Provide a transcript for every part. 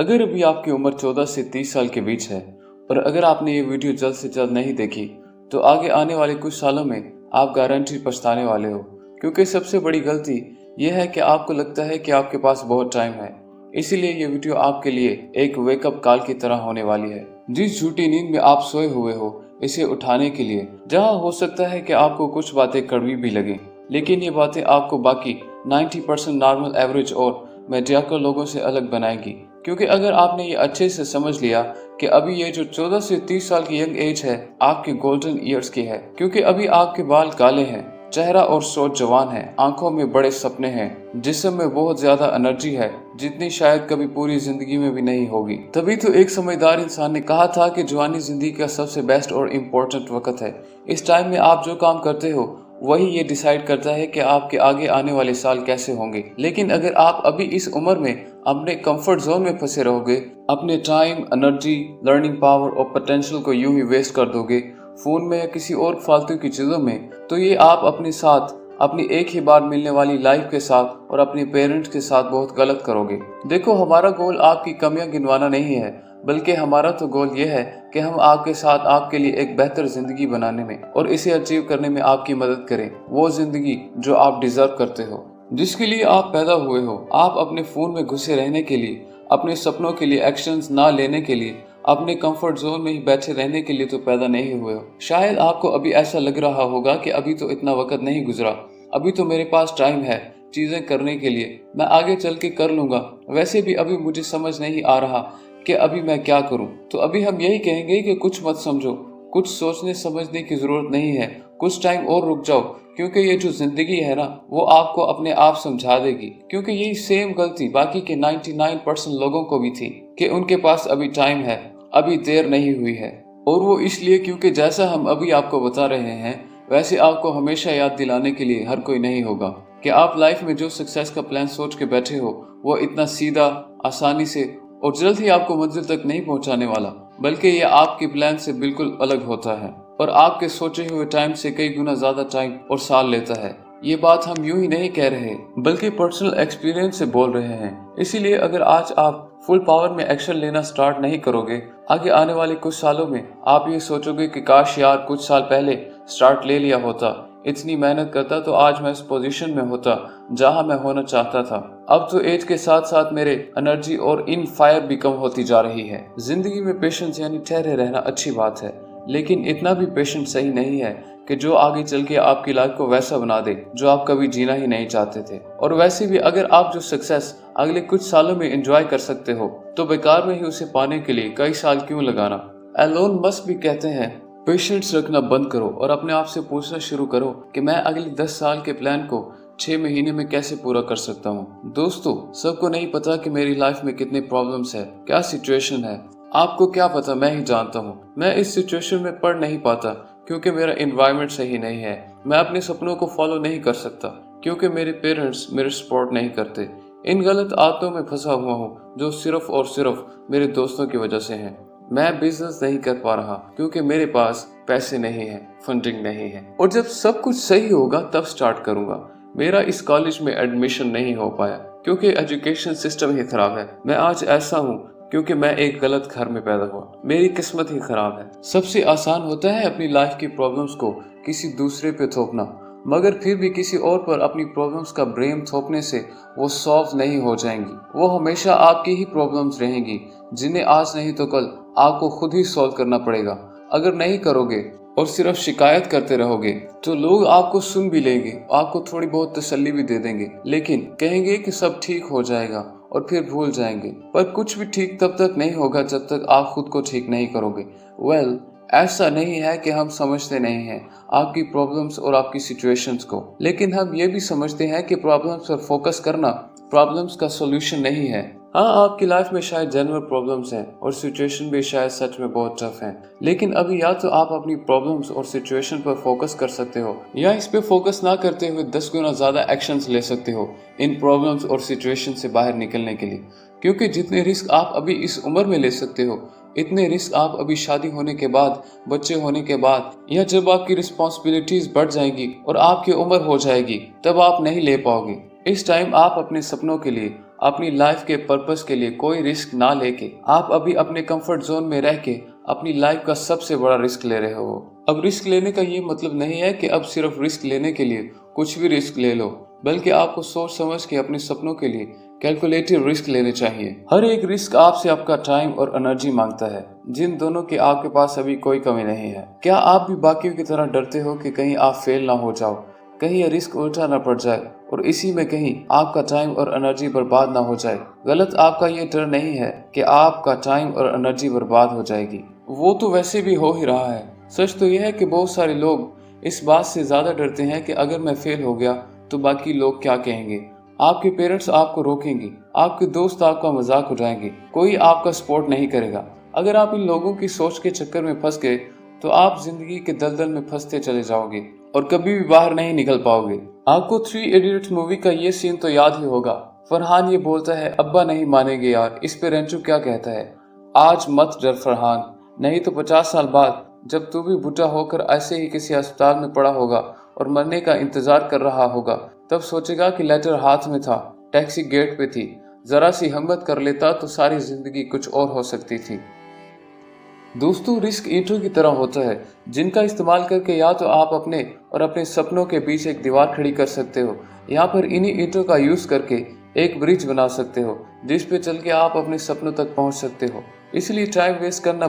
अगर अभी आपकी उम्र 14 से 30 साल के बीच है और अगर आपने ये वीडियो जल्द से जल्द नहीं देखी तो आगे आने वाले कुछ सालों में आप गारंटी पछताने वाले हो, क्योंकि सबसे बड़ी गलती यह है कि आपको लगता है कि आपके पास बहुत टाइम है। इसीलिए ये वीडियो आपके लिए एक वेकअप कॉल की तरह होने वाली है। जिस झूठी नींद में आप सोए हुए हो, इसे उठाने के लिए, जहां हो सकता है कि आपको कुछ बातें कड़वी भी लगें, लेकिन ये बातें आपको बाकी 90% नॉर्मल, एवरेज और मीडियोकर लोगों से अलग बनाएगी। क्योंकि अगर आपने ये अच्छे से समझ लिया कि अभी ये जो 14 से 30 साल की यंग एज है आपके गोल्डन ईयर्स की है, क्योंकि अभी आपके बाल काले हैं, चेहरा और सोच जवान है, आंखों में बड़े सपने हैं, जिस्म में बहुत ज्यादा एनर्जी है जितनी शायद कभी पूरी जिंदगी में भी नहीं होगी। तभी तो एक समझदार इंसान ने कहा था कि जवानी जिंदगी का सबसे बेस्ट और इम्पोर्टेंट वक्त है। इस टाइम में आप जो काम करते हो वही ये डिसाइड करता है कि आपके आगे आने वाले साल कैसे होंगे। लेकिन अगर आप अभी इस उम्र में अपने कंफर्ट जोन में फंसे रहोगे, अपने टाइम, एनर्जी, लर्निंग पावर और पोटेंशियल को यूं ही वेस्ट कर दोगे फोन में या किसी और फालतू की चीजों में, तो ये आप अपने साथ, अपनी एक ही बार मिलने वाली लाइफ के साथ और अपने पेरेंट्स के साथ बहुत गलत करोगे। देखो, हमारा गोल आपकी कमियां गिनवाना नहीं है, बल्कि हमारा तो गोल यह है कि हम आपके साथ आपके लिए एक बेहतर जिंदगी बनाने में और इसे अचीव करने में आपकी मदद करें। वो जिंदगी जो आप डिजर्व करते हो, जिसके लिए आप पैदा हुए हो। आप अपने फोन में घुसे रहने के लिए, अपने सपनों के लिए एक्शंस ना लेने के लिए, अपने कंफर्ट जोन में ही बैठे रहने के लिए तो पैदा नहीं हुए हो। शायद आपको अभी ऐसा लग रहा होगा कि अभी तो इतना वक्त नहीं गुजरा, अभी तो मेरे पास टाइम है चीजें करने के लिए, मैं आगे चल के कर लूंगा। वैसे भी अभी मुझे समझ नहीं आ रहा कि अभी मैं क्या करूं। तो अभी हम यही कहेंगे कि कुछ मत समझो, कुछ सोचने समझने की जरूरत नहीं है, कुछ टाइम और रुक जाओ, क्योंकि ये जो जिंदगी है ना, वो आपको अपने आप समझा देगी। क्योंकि यही सेम गलती बाकी के 99% लोगों को भी थी कि उनके पास अभी टाइम है, अभी देर नहीं हुई है। और वो इसलिए क्योंकि जैसा हम अभी आपको बता रहे हैं वैसे आपको हमेशा याद दिलाने के लिए हर कोई नहीं होगा कि आप लाइफ में जो सक्सेस का प्लान सोच के बैठे हो वो इतना सीधा, आसानी से और जल्द ही आपको मंजिल तक नहीं पहुंचाने वाला, बल्कि ये आपके प्लान से बिल्कुल अलग होता है और आपके सोचे हुए टाइम से कई गुना ज्यादा टाइम और साल लेता है। ये बात हम यूं ही नहीं कह रहे, बल्कि पर्सनल एक्सपीरियंस से बोल रहे हैं। इसीलिए अगर आज आप फुल पावर में एक्शन लेना स्टार्ट नहीं करोगे, आगे आने वाले कुछ सालों में आप ये सोचोगे कि काश यार कुछ साल पहले स्टार्ट ले लिया होता, इतनी मेहनत करता तो आज मैं इस पोजीशन में होता जहां मैं होना चाहता था। अब तो एज के साथ साथ मेरे एनर्जी और इन फायर भी कम होती जा रही है। जिंदगी में पेशेंस यानी ठहरे रहना अच्छी बात है, लेकिन इतना भी पेशेंस सही नहीं है कि जो आगे चल के आपकी लाइफ को वैसा बना दे जो आप कभी जीना ही नहीं चाहते थे। और वैसे भी अगर आप जो सक्सेस अगले कुछ सालों में एंजॉय कर सकते हो तो बेकार में ही उसे पाने के लिए कई साल क्यों लगाना। एलोन मस्क भी कहते हैं, पेशेंस रखना बंद करो और अपने आप से पूछना शुरू करो कि मैं अगले 10 साल के प्लान को 6 महीने में कैसे पूरा कर सकता हूँ। दोस्तों, सबको नहीं पता कि मेरी लाइफ में कितने प्रॉब्लम्स है, क्या सिचुएशन है। आपको क्या पता, मैं ही जानता हूँ। मैं इस सिचुएशन में पढ़ नहीं पाता क्योंकि मेरा एनवायरनमेंट सही नहीं है। मैं अपने सपनों को फॉलो नहीं कर सकता क्योंकि मेरे पेरेंट्स मेरे सपोर्ट नहीं करते। इन गलत आदतों में फंसा हुआ हूँ जो सिर्फ और सिर्फ मेरे दोस्तों की वजह से हैं। मैं बिजनेस नहीं कर पा रहा क्योंकि मेरे पास पैसे नहीं है, फंडिंग नहीं है, और जब सब कुछ सही होगा तब स्टार्ट करूंगा। मेरा इस कॉलेज में एडमिशन नहीं हो पाया क्योंकि एजुकेशन सिस्टम ही खराब है। मैं आज ऐसा हूँ क्योंकि मैं एक गलत घर में पैदा हुआ, मेरी किस्मत ही खराब है। सबसे आसान होता है अपनी लाइफ की प्रॉब्लम्स को किसी दूसरे पे थोपना, मगर फिर भी किसी और पर अपनी प्रॉब्लम्स का ब्लेम थोपने से वो सॉल्व नहीं हो जाएंगी। वो हमेशा आपकी ही प्रॉब्लम्स रहेंगी जिन्हें आज नहीं तो कल आपको खुद ही सॉल्व करना पड़ेगा। अगर नहीं करोगे और सिर्फ शिकायत करते रहोगे तो लोग आपको सुन भी लेंगे, आपको थोड़ी बहुत तसल्ली भी दे देंगे, लेकिन कहेंगे कि सब ठीक हो जाएगा और फिर भूल जाएंगे। पर कुछ भी ठीक तब तक नहीं होगा जब तक आप खुद को ठीक नहीं करोगे। ऐसा नहीं है कि हम समझते नहीं हैं आपकी प्रॉब्लम्स और आपकी सिचुएशंस को, लेकिन हम ये भी समझते हैं कि प्रॉब्लम्स पर फोकस करना प्रॉब्लम्स का सॉल्यूशन नहीं है। हाँ, आपकी लाइफ में शायद जनरल प्रॉब्लम्स हैं और सिचुएशन भी शायद सच में बहुत टफ हैं, लेकिन अभी या तो आप अपनी प्रॉब्लम्स और सिचुएशन पर फोकस कर सकते हो या इस पे फोकस ना करते हुए 10 गुना ज्यादा एक्शंस ले सकते हो इन प्रॉब्लम्स और सिचुएशन से बाहर निकलने के लिए। क्योंकि जितने रिस्क आप अभी इस उम्र में ले सकते हो, इतने रिस्क आप अभी शादी होने के बाद, बच्चे होने के बाद, या जब आपकी रिस्पॉन्सिबिलिटीज बढ़ जाएंगी और आपकी उम्र हो जाएगी तब आप नहीं ले पाओगे। इस टाइम आप अपने सपनों के लिए, अपनी लाइफ के पर्पस के लिए कोई रिस्क ना लेके आप अभी अपने कंफर्ट जोन में रह के अपनी लाइफ का सबसे बड़ा रिस्क ले रहे हो। अब रिस्क लेने का ये मतलब नहीं है कि अब सिर्फ रिस्क लेने के लिए कुछ भी रिस्क ले लो, बल्कि आपको सोच समझ के अपने सपनों के लिए कैलकुलेटिव रिस्क लेने चाहिए। हर एक रिस्क आपसे आपका टाइम और एनर्जी मांगता है, जिन दोनों की आपके पास अभी कोई कमी नहीं है। क्या आप भी बाकियों की तरह डरते हो कि कहीं आप फेल ना हो जाओ, कहीं ये रिस्क उल्टा ना पड़ जाए और इसी में कहीं आपका टाइम और एनर्जी बर्बाद ना हो जाए? गलत आपका ये डर नहीं है कि आपका टाइम और एनर्जी बर्बाद हो जाएगी, वो तो वैसे भी हो ही रहा है। सच तो यह है कि बहुत सारे लोग इस बात से ज्यादा डरते हैं कि अगर मैं फेल हो गया तो बाकी लोग क्या कहेंगे। आपके पेरेंट्स आपको रोकेंगे, आपके दोस्त आपका मजाक उड़ाएंगे, कोई आपका सपोर्ट नहीं करेगा। अगर आप इन लोगों की सोच के चक्कर में फंस गए तो आप जिंदगी के दलदल में फंसते चले जाओगे और कभी भी बाहर नहीं निकल पाओगे। आपको 3 इडियट्स मूवी का ये सीन तो याद ही होगा। फरहान ये बोलता है, अब्बा नहीं मानेंगे यार। इस पे रेंचो क्या कहता है, आज मत डर फरहान, नहीं तो 50 साल बाद जब तू भी बूढ़ा होकर ऐसे ही किसी अस्पताल में पड़ा होगा और मरने का इंतजार कर रहा होगा, तब सोचेगा कि लेटर हाथ में था, टैक्सी गेट पे थी, जरा सी हिम्मत कर लेता तो सारी जिंदगी कुछ और हो सकती थी। दोस्तों, रिस्क ईंटों की तरह होता है, जिनका इस्तेमाल करके या तो आप अपने और अपने सपनों के बीच एक दीवार खड़ी कर सकते हो, या फिर इन्हीं ईंटों का यूज करके एक ब्रिज बना सकते हो जिस पे चल के आप अपने सपनों तक पहुंच सकते हो। इसलिए टाइम वेस्ट करना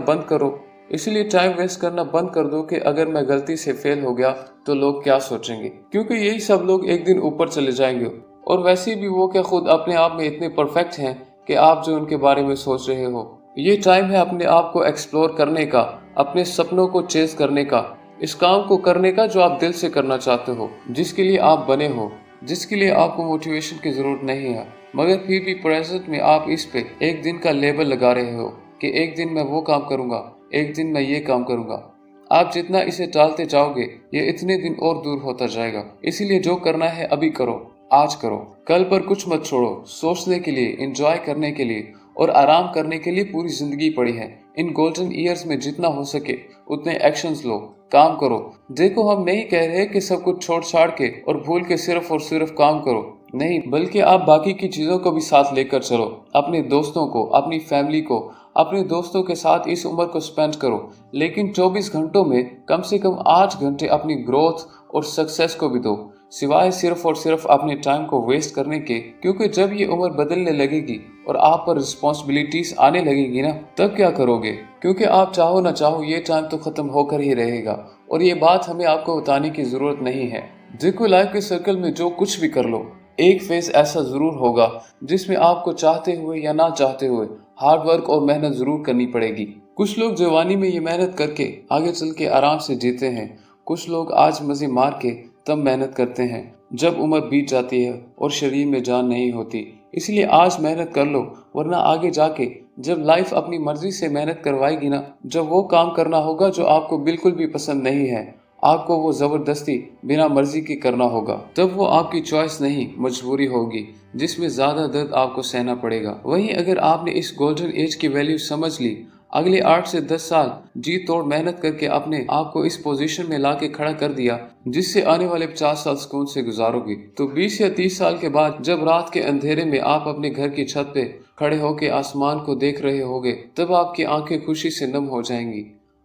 बंद कर दो कि अगर मैं गलती से फेल हो गया तो लोग क्या सोचेंगे, क्योंकि यही सब लोग एक दिन ऊपर चले जाएंगे। और वैसे भी वो क्या खुद अपने आप में इतने परफेक्ट हैं कि आप जो उनके बारे में सोच रहे हो। ये टाइम है अपने आप को एक्सप्लोर करने का, अपने सपनों को चेस करने का, इस काम को करने का जो आप दिल से करना चाहते हो, जिसके लिए आप बने हो, जिसके लिए आपको मोटिवेशन की जरूरत नहीं है। मगर फिर भी प्रेजेंट में आप इस पे एक दिन का लेबल लगा रहे हो कि एक दिन मैं वो काम करूंगा, एक दिन मैं ये काम करूंगा। आप जितना इसे टालते जाओगे ये इतने दिन और दूर होता जाएगा। इसीलिए जो करना है अभी करो, आज करो, कल पर कुछ मत छोड़ो। सोचने के लिए, एंजॉय करने के लिए और आराम करने के लिए पूरी जिंदगी पड़ी है। इन गोल्डन ईयर्स में जितना हो सके उतने एक्शंस लो, काम करो। देखो, हम नहीं कह रहे कि सब कुछ छोड़ छाड़ के और भूल के सिर्फ और सिर्फ काम करो, नहीं, बल्कि आप बाकी की चीजों को भी साथ लेकर चलो। अपने दोस्तों को, अपनी फैमिली को, अपने दोस्तों के साथ इस उम्र को स्पेंड करो, लेकिन 24 घंटों में कम से कम 8 घंटे अपनी ग्रोथ और सक्सेस को भी दो, सिवाय सिर्फ और सिर्फ अपने टाइम को वेस्ट करने के। क्योंकि जब ये उम्र बदलने लगेगी और आप पर रिस्पॉन्सिबिलिटीज आने लगेगी ना, तब क्या करोगे? क्योंकि आप चाहो ना चाहो ये टाइम तो खत्म होकर ही रहेगा, और ये बात हमें आपको बताने की जरूरत नहीं है। देखो, लाइफ के सर्कल में जो कुछ भी कर लो, एक फेज ऐसा जरूर होगा जिसमें आपको चाहते हुए या ना चाहते हुए हार्ड वर्क और मेहनत जरूर करनी पड़ेगी। कुछ लोग जवानी में ये मेहनत करके आगे चल के आराम से जीते हैं, कुछ लोग आज मजे मार के तब मेहनत करते हैं जब उम्र बीत जाती है और शरीर में जान नहीं होती। इसलिए आज मेहनत कर लो, वरना आगे जाके जब लाइफ अपनी मर्जी से मेहनत करवाएगी ना, जब वो काम करना होगा जो आपको बिल्कुल भी पसंद नहीं है, आपको वो जबरदस्ती बिना मर्जी के करना होगा, तब वो आपकी चॉइस नहीं मजबूरी होगी, जिसमें ज्यादा दर्द आपको सहना पड़ेगा। वहीं अगर आपने इस गोल्डन एज की वैल्यू समझ ली, अगले 8 से 10 साल जी तोड़ मेहनत करके अपने आप को इस पोजीशन में लाके खड़ा कर दिया जिससे आने वाले 50 साल सुकून से गुजारोगे, तो 20 या 30 साल के बाद जब रात के अंधेरे में आप अपने घर की छत पे खड़े होके आसमान को देख रहे होगे, तब आपकी आंखें खुशी से नम हो जाएंगी।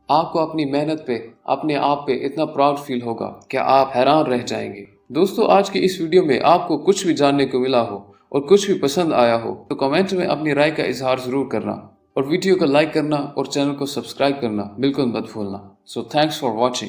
आपको अपनी मेहनत पे, अपने आप पे इतना प्राउड फील होगा कि आप हैरान रह जाएंगे। दोस्तों, आज की इस वीडियो में आपको कुछ भी जानने को मिला हो और कुछ भी पसंद आया हो तो कमेंट में अपनी राय का इजहार जरूर करना, और वीडियो को लाइक करना और चैनल को सब्सक्राइब करना बिल्कुल मत भूलना। So thanks for watching.